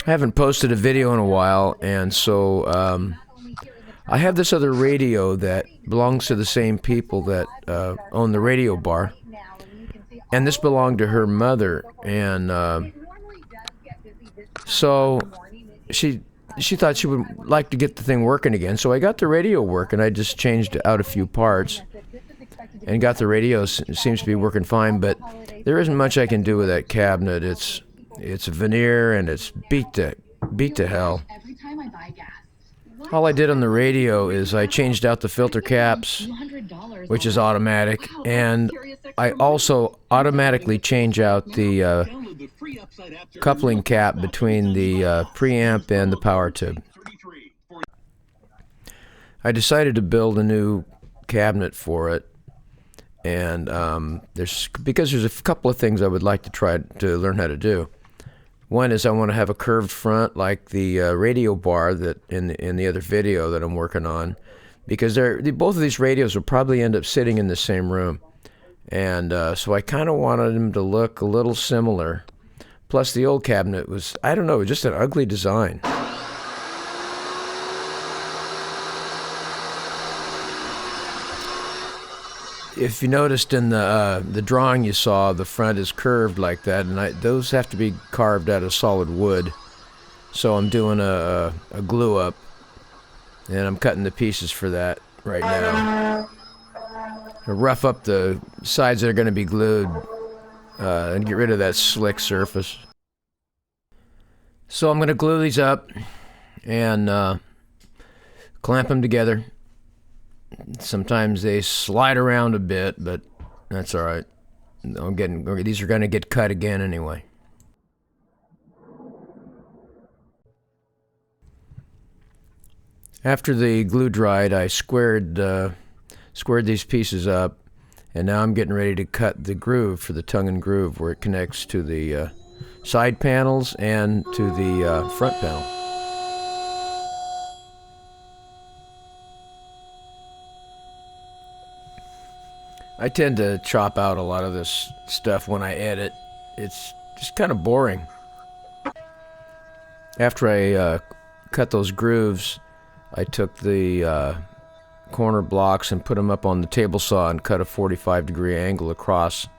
I haven't posted a video in a while, and so I have this other radio that belongs to the same people that own the radio bar, and this belonged to her mother, and so she she thought she would like to get the thing working again. So I got the radio working. I just changed out a few parts and got the radio. It seems to be working fine, but there isn't much I can do with that cabinet. It's veneer and it's beat to hell. All I did on the radio is I changed out the filter caps, which is automatic, and I also automatically change out the coupling cap between the preamp and the power tube. I decided to build a new cabinet for it, and because there's a couple of things I would like to try to learn how to do. One is I want to have a curved front like the radio bar that in the other video that I'm working on, because both of these radios will probably end up sitting in the same room, and so I kind of wanted them to look a little similar. Plus the old cabinet was, I don't know, just an ugly design. If you noticed in the drawing you saw, the front is curved like that, and those have to be carved out of solid wood. So I'm doing a glue up, and I'm cutting the pieces for that right now. I rough up the sides that are going to be glued and get rid of that slick surface. So I'm going to glue these up and clamp them together. Sometimes they slide around a bit, but that's all right. These are going to get cut again anyway. After the glue dried, I squared these pieces up, and now I'm getting ready to cut the groove for the tongue and groove where it connects to the side panels and to the front panel. I tend to chop out a lot of this stuff when I edit. It's just kind of boring. After I cut those grooves, I took the corner blocks and put them up on the table saw and cut a 45-degree angle across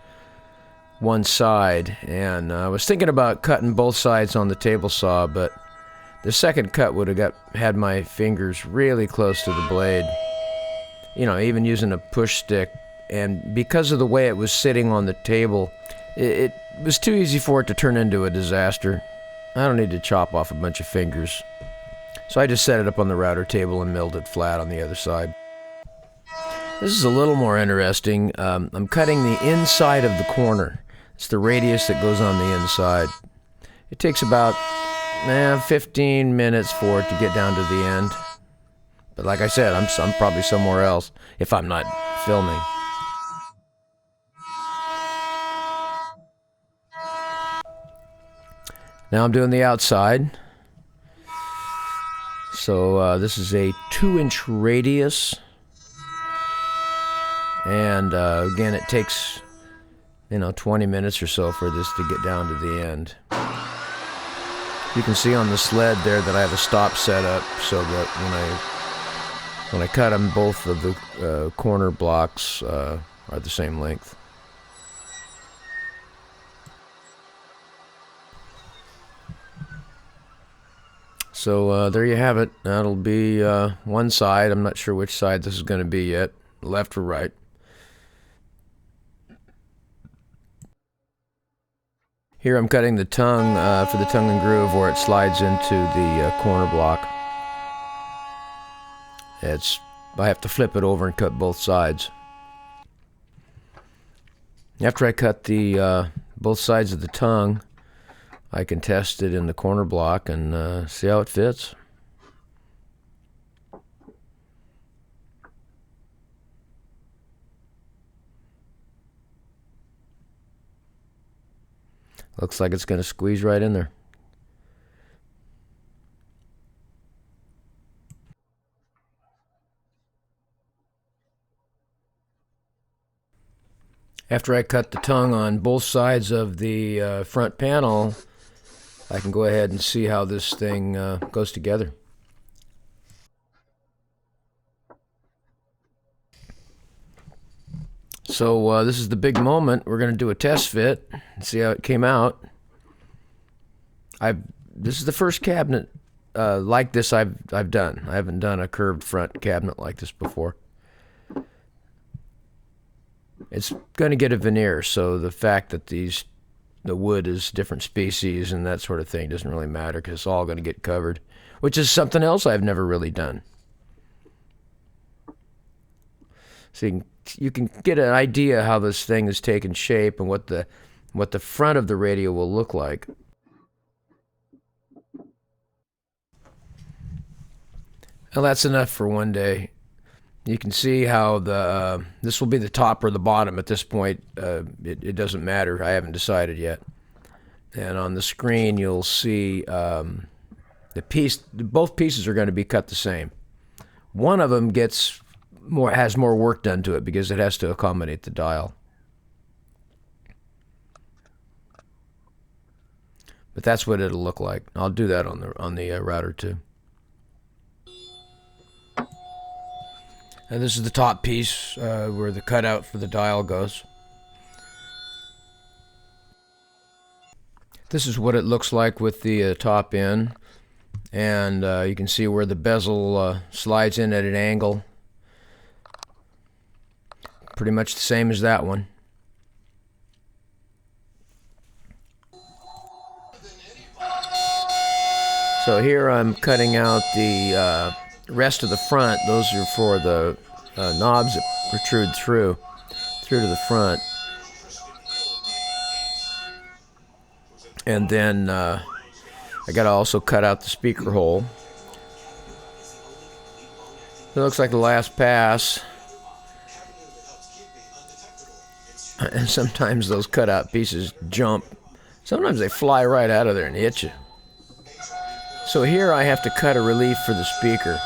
one side. And I was thinking about cutting both sides on the table saw, but the second cut would have had my fingers really close to the blade. You know, even using a push stick. And because of the way it was sitting on the table, it was too easy for it to turn into a disaster. I don't need to chop off a bunch of fingers. So I just set it up on the router table and milled it flat on the other side. This is a little more interesting. I'm cutting the inside of the corner. It's the radius that goes on the inside. It takes about 15 minutes for it to get down to the end. But like I said, I'm probably somewhere else if I'm not filming. Now I'm doing the outside. So this is a 2-inch radius. And again, it takes 20 minutes or so for this to get down to the end. You can see on the sled there that I have a stop set up so that when I cut them, both of the corner blocks are the same length. So there you have it. That'll be one side. I'm not sure which side this is going to be yet, left or right. Here I'm cutting the tongue for the tongue and groove where it slides into the corner block. I have to flip it over and cut both sides. After I cut the both sides of the tongue, I can test it in the corner block and see how it fits. Looks like it's going to squeeze right in there. After I cut the tongue on both sides of the front panel, I can go ahead and see how this thing goes together. So this is the big moment. We're going to do a test fit and see how it came out. This is the first cabinet like this I've done. I haven't done a curved front cabinet like this before. It's going to get a veneer, so the fact that the wood is different species and that sort of thing doesn't really matter because it's all going to get covered, which is something else I've never really done. So you can get an idea how this thing is taking shape and what the front of the radio will look like. Well, that's enough for one day. You can see how this will be the top or the bottom at this point. It doesn't matter. I haven't decided yet. And on the screen, you'll see both pieces are going to be cut the same. One of them has more work done to it because it has to accommodate the dial. But that's what it'll look like. I'll do that on the router too. And this is the top piece where the cutout for the dial goes. This is what it looks like with the top in. And you can see where the bezel slides in at an angle. Pretty much the same as that one. So here I'm cutting out the rest of the front. Those are for the knobs that protrude through to the front. And then I got to also cut out the speaker hole. It looks like the last pass. And sometimes those cutout pieces jump. Sometimes they fly right out of there and hit you. So here I have to cut a relief for the speaker.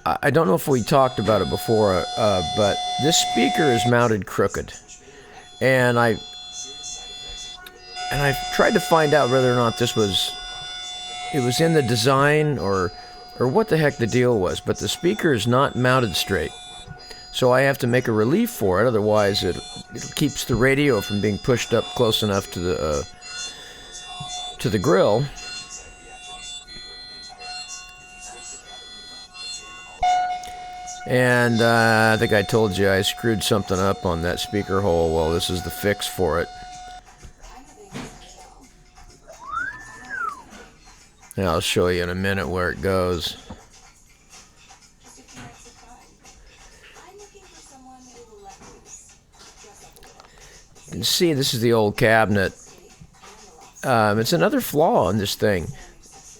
I don't know if we talked about it before, but this speaker is mounted crooked. And I tried to find out whether or not it was in the design or what the heck the deal was, but the speaker is not mounted straight. So I have to make a relief for it, otherwise it keeps the radio from being pushed up close enough to the grill. And I think I told you I screwed something up on that speaker hole. Well, this is the fix for it. And I'll show you in a minute where it goes. You can see this is the old cabinet. It's another flaw in this thing.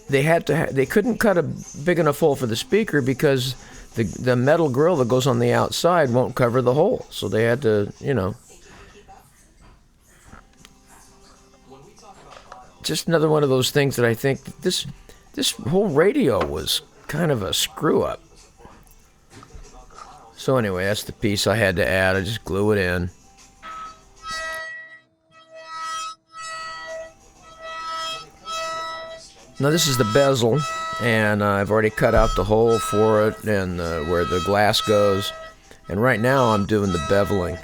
They couldn't cut a big enough hole for the speaker because the metal grill that goes on the outside won't cover the hole. So they had to, just another one of those things that I think this whole radio was kind of a screw up. So anyway, that's the piece I had to add. I just glue it in. Now this is the bezel, and I've already cut out the hole for it and where the glass goes. And right now I'm doing the beveling.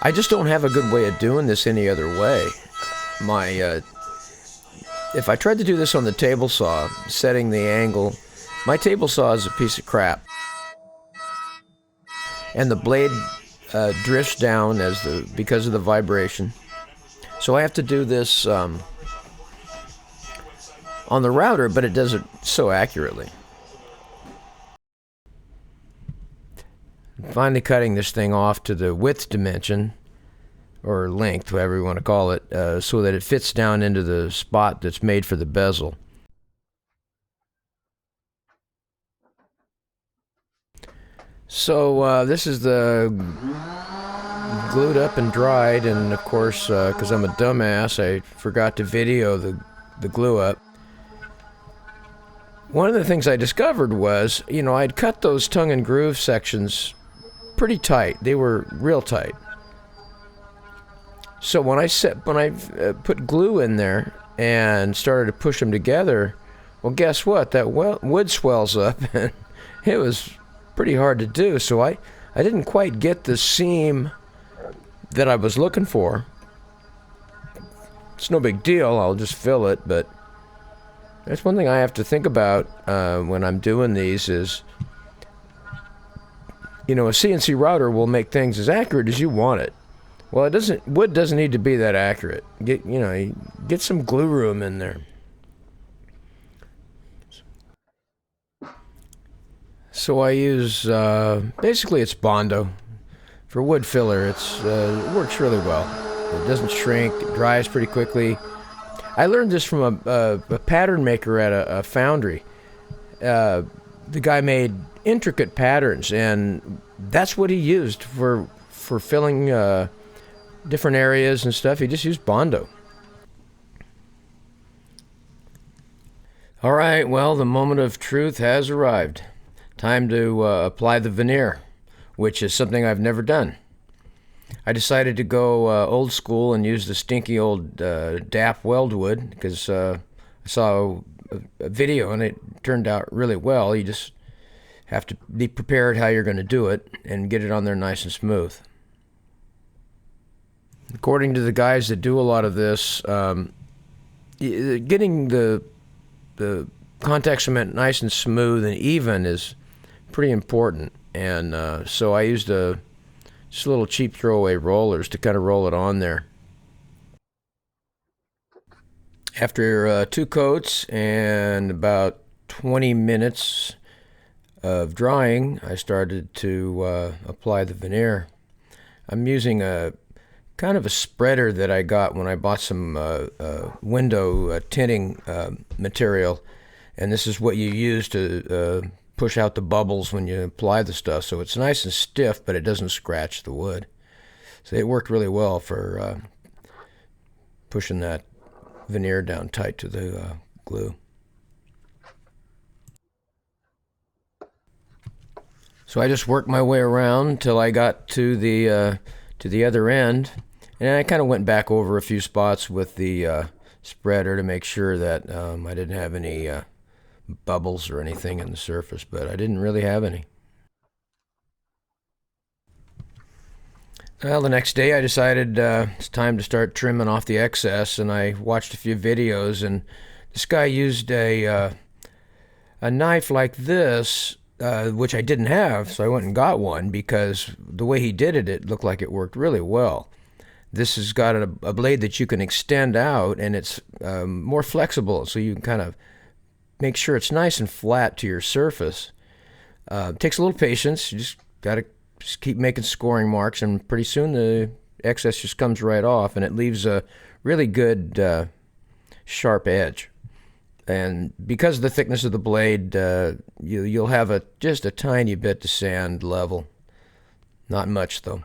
I just don't have a good way of doing this any other way. If I tried to do this on the table saw, setting the angle, my table saw is a piece of crap. And the blade drifts down because of the vibration. So I have to do this on the router, but it does it so accurately. Finally cutting this thing off to the width dimension, or length, whatever you want to call it, so that it fits down into the spot that's made for the bezel. So this is the glued up and dried, and of course, because I'm a dumbass, I forgot to video the glue up. One of the things I discovered was, I'd cut those tongue and groove sections pretty tight. They were real tight. So when I put glue in there, and started to push them together. Well, guess what? That wood swells up, and it was pretty hard to do. So I didn't quite get the seam that I was looking for. It's no big deal. I'll just fill it, but that's one thing I have to think about when I'm doing these is, a CNC router will make things as accurate as you want it. Well, wood doesn't need to be that accurate. Get some glue room in there. So I use, basically it's Bondo. For wood filler, it works really well. It doesn't shrink, it dries pretty quickly. I learned this from a pattern maker at a foundry. The guy made intricate patterns, and that's what he used for filling different areas and stuff. He just used Bondo. All right, well, the moment of truth has arrived. Time to apply the veneer, which is something I've never done. I decided to go old school and use the stinky old DAP weldwood because I saw a video and it turned out really well. You just have to be prepared how you're going to do it and get it on there nice and smooth. According to the guys that do a lot of this, getting the contact cement nice and smooth and even is pretty important. And so I used just little cheap throwaway rollers to kind of roll it on there. After 2 coats and about 20 minutes of drying, I started to apply the veneer. I'm using a kind of a spreader that I got when I bought some window tinting material, and this is what you use to push out the bubbles when you apply the stuff. So it's nice and stiff, but it doesn't scratch the wood. So it worked really well for pushing that veneer down tight to the glue. So I just worked my way around till I got to the other end, and I kind of went back over a few spots with the spreader to make sure that I didn't have any bubbles or anything in the surface, but I didn't really have any. Well, the next day I decided it's time to start trimming off the excess, and I watched a few videos, and this guy used a knife like this, which I didn't have, so I went and got one because the way he did it, it looked like it worked really well. This has got a blade that you can extend out, and it's more flexible, so you can kind of make sure it's nice and flat to your surface. It takes a little patience. You just got to keep making scoring marks, and pretty soon the excess just comes right off, and it leaves a really good sharp edge. And because of the thickness of the blade, you'll have just a tiny bit to sand level. Not much, though.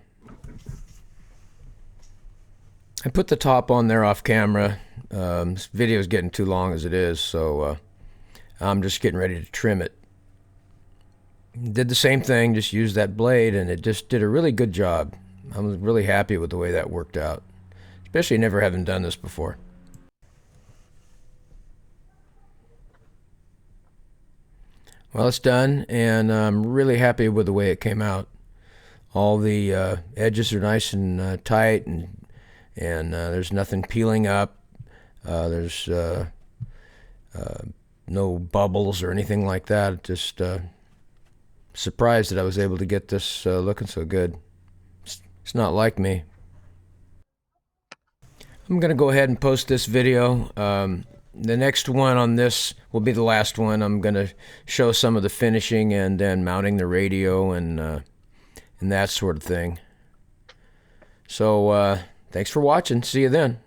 I put the top on there off camera. This video is getting too long as it is, so I'm just getting ready to trim it. Did the same thing, just used that blade, and it just did a really good job. I was really happy with the way that worked out, especially never having done this before. Well, it's done, and I'm really happy with the way it came out. All the edges are nice and tight, and there's nothing peeling up. There's no bubbles or anything like that. Just surprised that I was able to get this looking so good. It's not like me. I'm going to go ahead and post this video. The next one on this will be the last one. I'm going to show some of the finishing and then mounting the radio and that sort of thing. So thanks for watching. See you then.